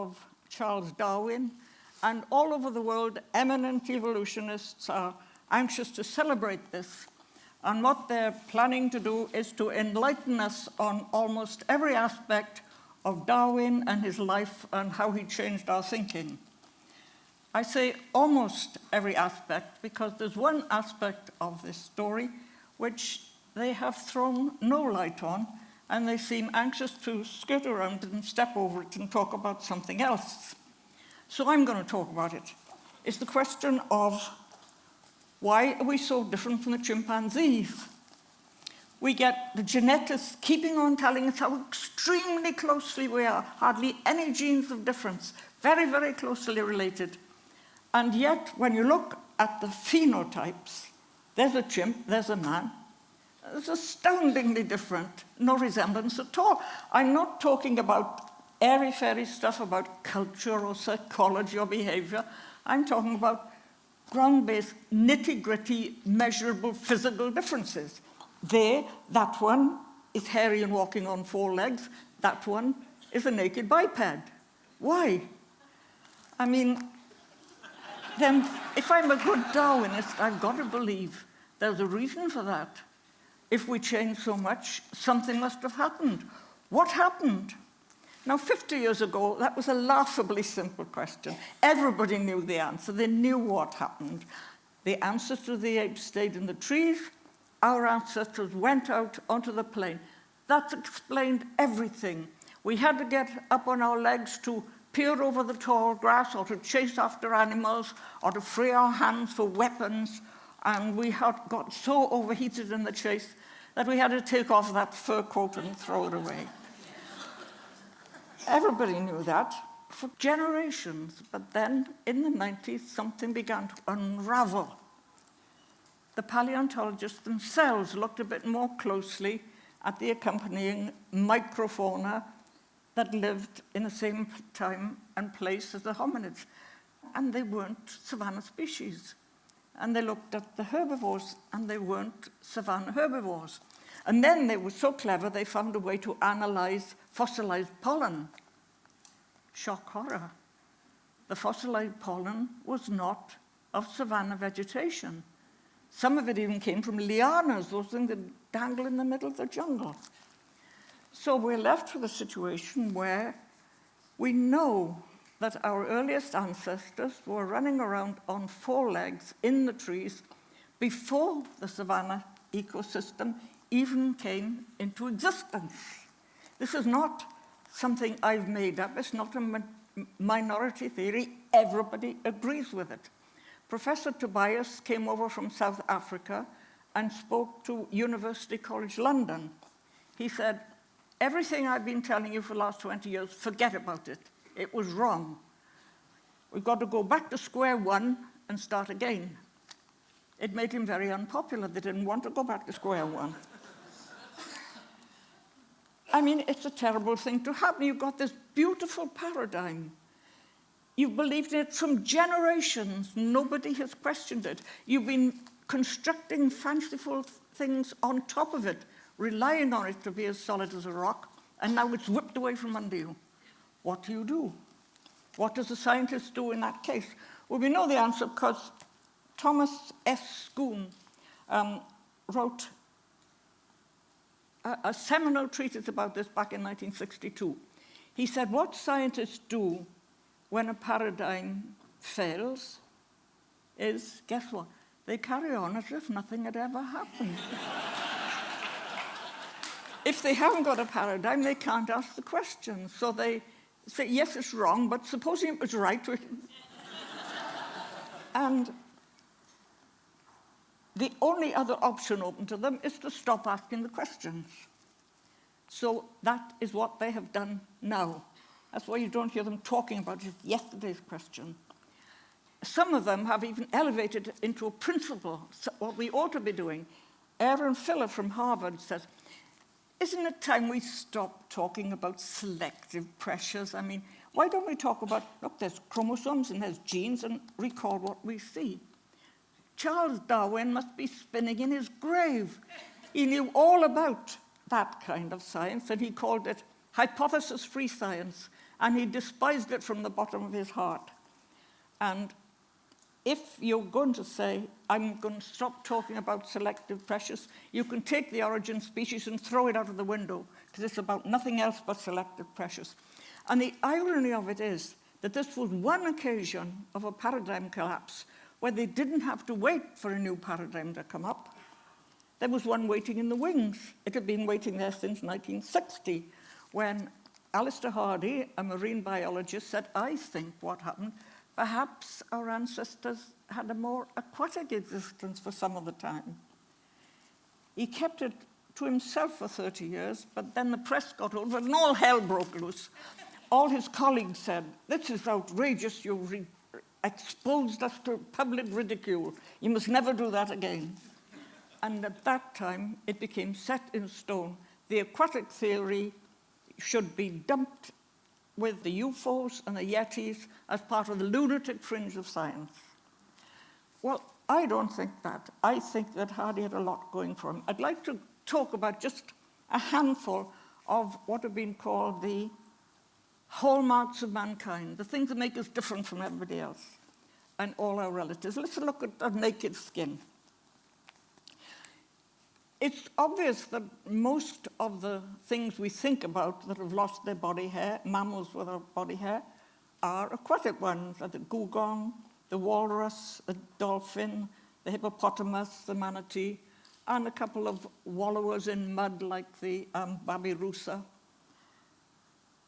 of Charles Darwin, and all over the world, eminent evolutionists are anxious to celebrate this. And what they're planning to do is to enlighten us on almost every aspect of Darwin and his life and how he changed our thinking. I say almost every aspect because there's one aspect of this story which they have thrown no light on, and they seem anxious to skirt around it and step over it and talk about something else. So I'm going to talk about it. It's the question of why are we so different from the chimpanzees? We get the genetics keeping on telling us how extremely closely we are, hardly any genes of difference, very, very closely related. And yet, when you look at the phenotypes, there's a chimp, there's a man. It's astoundingly different, no resemblance at all. I'm not talking about airy-fairy stuff about culture or psychology or behavior. I'm talking about ground-based, nitty-gritty, measurable physical differences. That one is hairy and walking on 4 legs. That one is a naked biped. Why? I mean, then if I'm a good Darwinist, I've got to believe there's a reason for that. If we change so much, something must have happened. What happened? Now, 50 years ago, that was a laughably simple question. Everybody knew the answer. They knew what happened. The ancestors of the apes stayed in the trees. Our ancestors went out onto the plain. That explained everything. We had to get up on our legs to peer over the tall grass or to chase after animals or to free our hands for weapons. And we had got so overheated in the chase that we had to take off that fur coat and throw it away. Everybody knew that for generations. But then, in the 90s, something began to unravel. The paleontologists themselves looked a bit more closely at the accompanying microfauna that lived in the same time and place as the hominids. And they weren't savanna species. And they looked at the herbivores, and they weren't savanna herbivores. And then they were so clever, they found a way to analyze fossilized pollen. Shock horror. The fossilized pollen was not of savanna vegetation. Some of it even came from lianas, those things that dangle in the middle of the jungle. So we're left with a situation where we know that our earliest ancestors were running around on 4 legs in the trees before the savanna ecosystem even came into existence. This is not something I've made up. It's not a minority theory. Everybody agrees with it. Professor Tobias came over from South Africa and spoke to University College London. He said, everything I've been telling you for the last 20 years, forget about it. It was wrong. We've got to go back to square one and start again. It made him very unpopular. They didn't want to go back to square one. I mean, it's a terrible thing to happen. You've got this beautiful paradigm. You've believed in it from generations. Nobody has questioned it. You've been constructing fanciful things on top of it, relying on it to be as solid as a rock, and now it's whipped away from under you. What do you do? What does a scientist do in that case? Well, we know the answer because Thomas S. Schoon wrote a seminal treatise about this back in 1962. He said, what scientists do when a paradigm fails is, guess what? They carry on as if nothing had ever happened. If they haven't got a paradigm, they can't ask the question. So they say, yes, it's wrong, but supposing it was right. And the only other option open to them is to stop asking the questions. So that is what they have done now. That's why you don't hear them talking about it, yesterday's question. Some of them have even elevated it into a principle, what we ought to be doing. Aaron Filler from Harvard says, isn't it time we stop talking about selective pressures? I mean, why don't we talk about, look, there's chromosomes and there's genes, and recall what we see. Charles Darwin must be spinning in his grave. He knew all about that kind of science, and he called it hypothesis-free science. and he despised it from the bottom of his heart. And if you're going to say, I'm going to stop talking about selective pressures, you can take the origin species and throw it out of the window, because it's about nothing else but selective pressures. And the irony of it is that this was one occasion of a paradigm collapse where they didn't have to wait for a new paradigm to come up. There was one waiting in the wings. It had been waiting there since 1960, when Alistair Hardy, a marine biologist, said, I think what happened, perhaps our ancestors had a more aquatic existence for some of the time. He kept it to himself for 30 years, but then the press got hold of it and all hell broke loose. All his colleagues said, this is outrageous, you've exposed us to public ridicule. You must never do that again. And at that time, it became set in stone. The aquatic theory should be dumped with the UFOs and the Yetis as part of the lunatic fringe of science. Well, I don't think that. I think that Hardy had a lot going for him. I'd like to talk about just a handful of what have been called the hallmarks of mankind, the things that make us different from everybody else and all our relatives. Let's look at the naked skin. It's obvious that most of the things we think about that have lost their body hair, mammals without body hair, are aquatic ones, like the dugong, the walrus, the dolphin, the hippopotamus, the manatee, and a couple of wallowers in mud like the babirusa.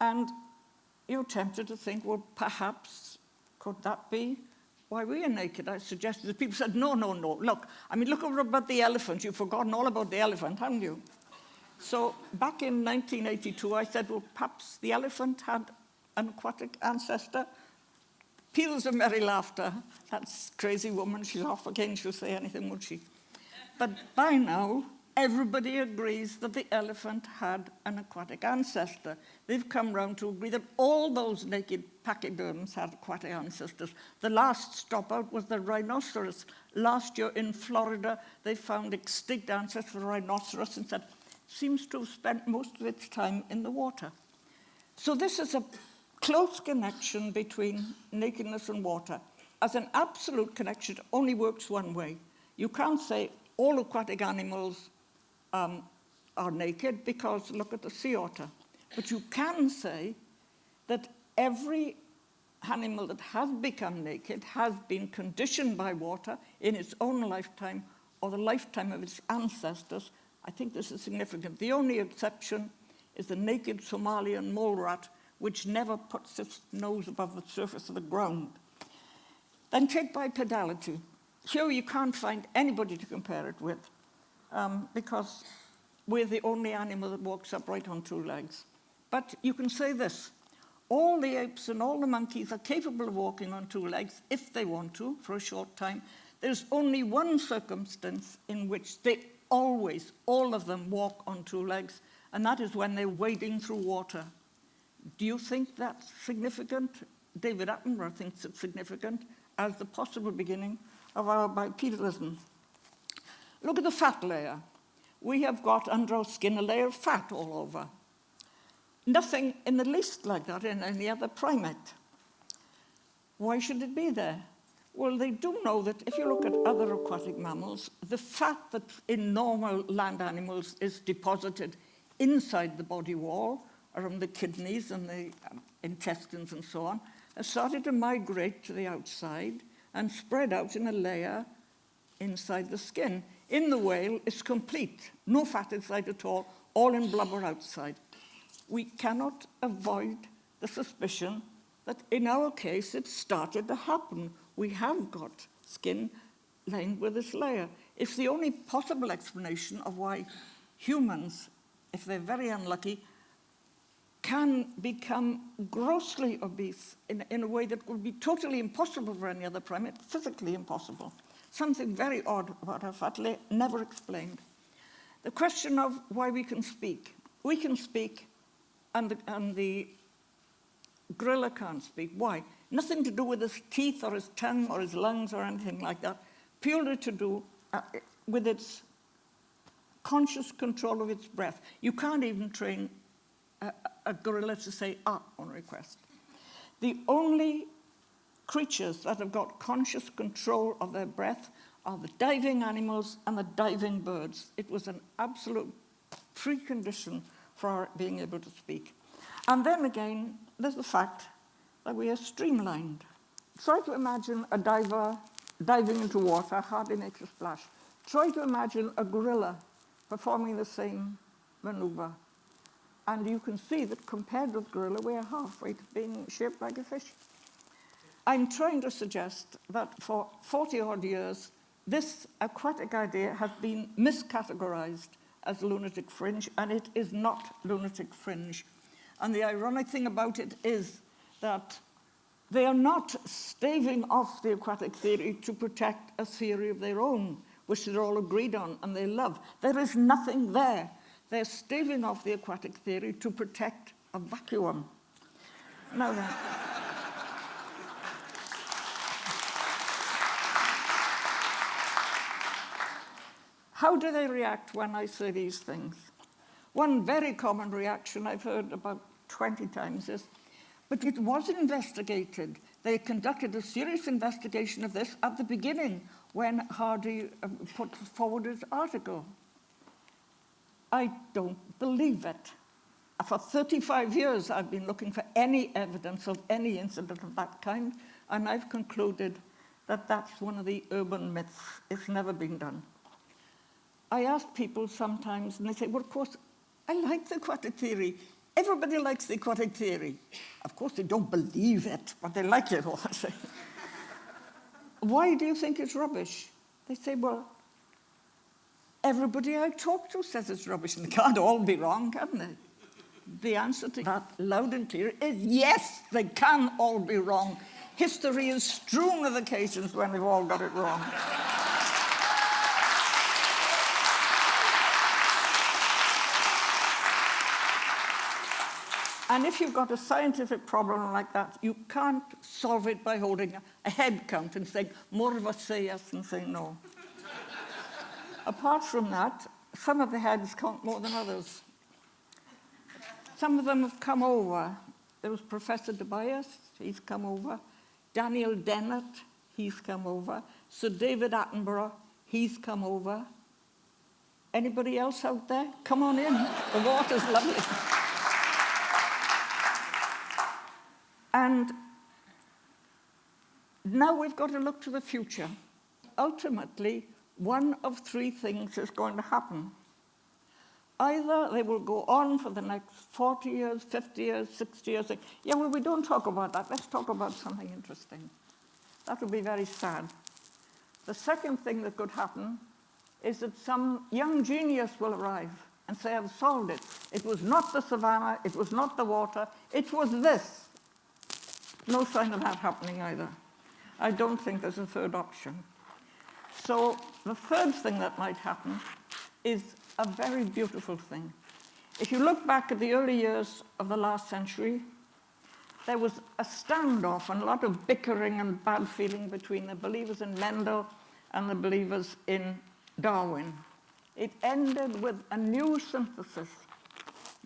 And you're tempted to think, well, perhaps, could that be why we are naked? I suggested that people said, no, no, no. Look, look over about the elephant. You've forgotten all about the elephant, haven't you? So back in 1982, I said, well, perhaps the elephant had an aquatic ancestor. Peals of merry laughter. That's crazy woman. She's off again. She'll say anything, would she? But by now, everybody agrees that the elephant had an aquatic ancestor. They've come round to agree that all those naked pachyderms had aquatic ancestors. The last stop out was the rhinoceros. Last year in Florida, they found extinct ancestors for rhinoceros and said, seems to have spent most of its time in the water. So this is a close connection between nakedness and water. As an absolute connection, it only works one way. You can't say all aquatic animals are naked, because look at the sea otter. But you can say that every animal that has become naked has been conditioned by water in its own lifetime or the lifetime of its ancestors. I think this is significant. The only exception is the naked Somalian mole rat, which never puts its nose above the surface of the ground. Then take bipedality. Here you can't find anybody to compare it with, because we're the only animal that walks upright on two legs. But you can say this, all the apes and all the monkeys are capable of walking on two legs if they want to, for a short time. There's only one circumstance in which they always, all of them, walk on two legs, and that is when they're wading through water. Do you think that's significant? David Attenborough thinks it's significant as the possible beginning of our bipedalism. Look at the fat layer. We have got under our skin a layer of fat all over. Nothing in the least like that in any other primate. Why should it be there? Well, they do know that if you look at other aquatic mammals, the fat that in normal land animals is deposited inside the body wall, around the kidneys and the intestines and so on, has started to migrate to the outside and spread out in a layer inside the skin. In the whale, it's complete. No fat inside at all in blubber outside. We cannot avoid the suspicion that in our case, it started to happen. We have got skin lined with this layer. It's the only possible explanation of why humans, if they're very unlucky, can become grossly obese in a way that would be totally impossible for any other primate, physically impossible. Something very odd about our fat layer, never explained. The question of why we can speak. We can speak, and the gorilla can't speak. Why? Nothing to do with his teeth or his tongue or his lungs or anything like that. Purely to do with its conscious control of its breath. You can't even train a gorilla to say ah on request. The only creatures that have got conscious control of their breath are the diving animals and the diving birds. It was an absolute precondition for our being able to speak. And then again, there's the fact that we are streamlined. Try to imagine a diver diving into water, hardly makes a splash. Try to imagine a gorilla performing the same maneuver. And you can see that compared with gorilla, we are halfway to being shaped like a fish. I'm trying to suggest that for 40-odd years, this aquatic idea has been miscategorized as lunatic fringe, and it is not lunatic fringe. And the ironic thing about it is that they are not staving off the aquatic theory to protect a theory of their own, which they're all agreed on and they love. There is nothing there. They're staving off the aquatic theory to protect a vacuum. Now then. How do they react when I say these things? One very common reaction I've heard about 20 times is, but it was investigated. They conducted a serious investigation of this at the beginning when Hardy put forward his article. I don't believe it. For 35 years, I've been looking for any evidence of any incident of that kind, and I've concluded that that's one of the urban myths. It's never been done. I ask people sometimes, and they say, well, of course, I like the aquatic theory. Everybody likes the aquatic theory. Of course, they don't believe it, but they like it all. I say, why do you think it's rubbish? They say, well, everybody I talk to says it's rubbish, and they can't all be wrong, can they? The answer to that, loud and clear, is yes, they can all be wrong. History is strewn with occasions when they've all got it wrong. And if you've got a scientific problem like that, you can't solve it by holding a head count and saying, more of us say yes and say no. Apart from that, some of the heads count more than others. Some of them have come over. There was Professor Tobias, he's come over. Daniel Dennett, he's come over. Sir David Attenborough, he's come over. Anybody else out there? Come on in. The water's lovely. And now we've got to look to the future. Ultimately, one of three things is going to happen. Either they will go on for the next 40 years, 50 years, 60 years. Yeah, well, we don't talk about that. Let's talk about something interesting. That would be very sad. The second thing that could happen is that some young genius will arrive and say, I've solved it. It was not the savannah, it was not the water, it was this. No sign of that happening either. I don't think there's a third option. So the third thing that might happen is a very beautiful thing. If you look back at the early years of the last century, there was a standoff and a lot of bickering and bad feeling between the believers in Mendel and the believers in Darwin. It ended with a new synthesis,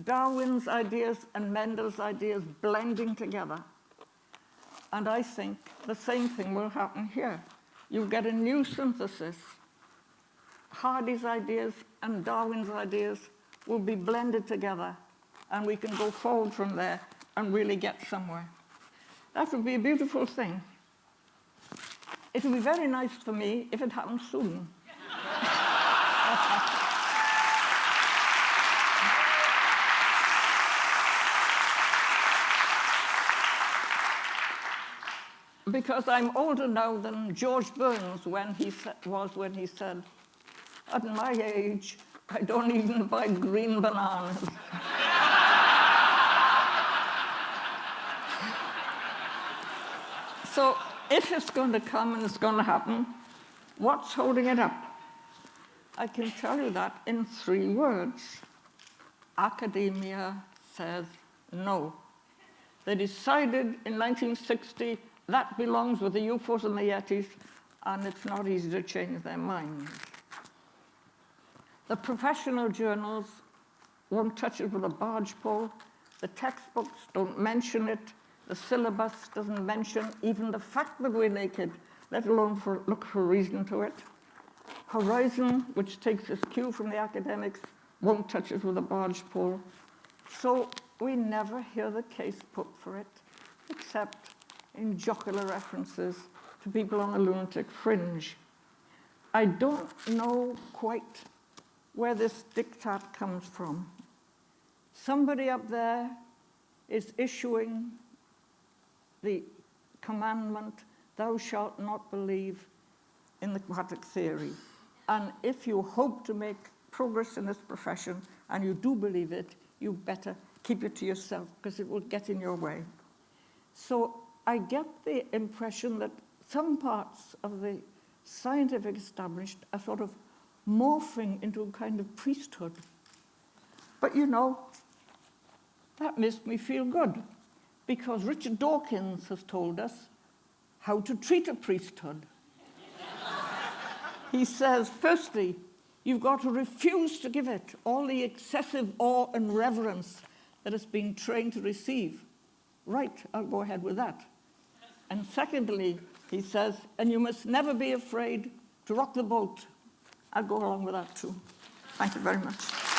Darwin's ideas and Mendel's ideas blending together. And I think the same thing will happen here. You get a new synthesis. Hardy's ideas and Darwin's ideas will be blended together, and we can go forward from there and really get somewhere. That would be a beautiful thing. It would be very nice for me if it happened soon. Because I'm older now than George Burns when he said, at my age, I don't even buy green bananas. So if it's going to come and it's going to happen, what's holding it up? I can tell you that in 3 words. Academia says no. They decided in 1960 that belongs with the UFOs and the Yetis, and it's not easy to change their minds. The professional journals won't touch it with a barge pole. The textbooks don't mention it. The syllabus doesn't mention even the fact that we're naked, let alone look for a reason to it. Horizon, which takes its cue from the academics, won't touch it with a barge pole. So we never hear the case put for it, except in jocular references to people on a lunatic fringe. I don't know quite where this diktat comes from. Somebody up there is issuing the commandment, thou shalt not believe in the aquatic theory. And if you hope to make progress in this profession, and you do believe it, you better keep it to yourself, because it will get in your way. So I get the impression that some parts of the scientific establishment are sort of morphing into a kind of priesthood. But you know, that makes me feel good, because Richard Dawkins has told us how to treat a priesthood. He says, firstly, you've got to refuse to give it all the excessive awe and reverence that it's been trained to receive. Right, I'll go ahead with that. And secondly, he says, and you must never be afraid to rock the boat. I'll go along with that too. Thank you very much.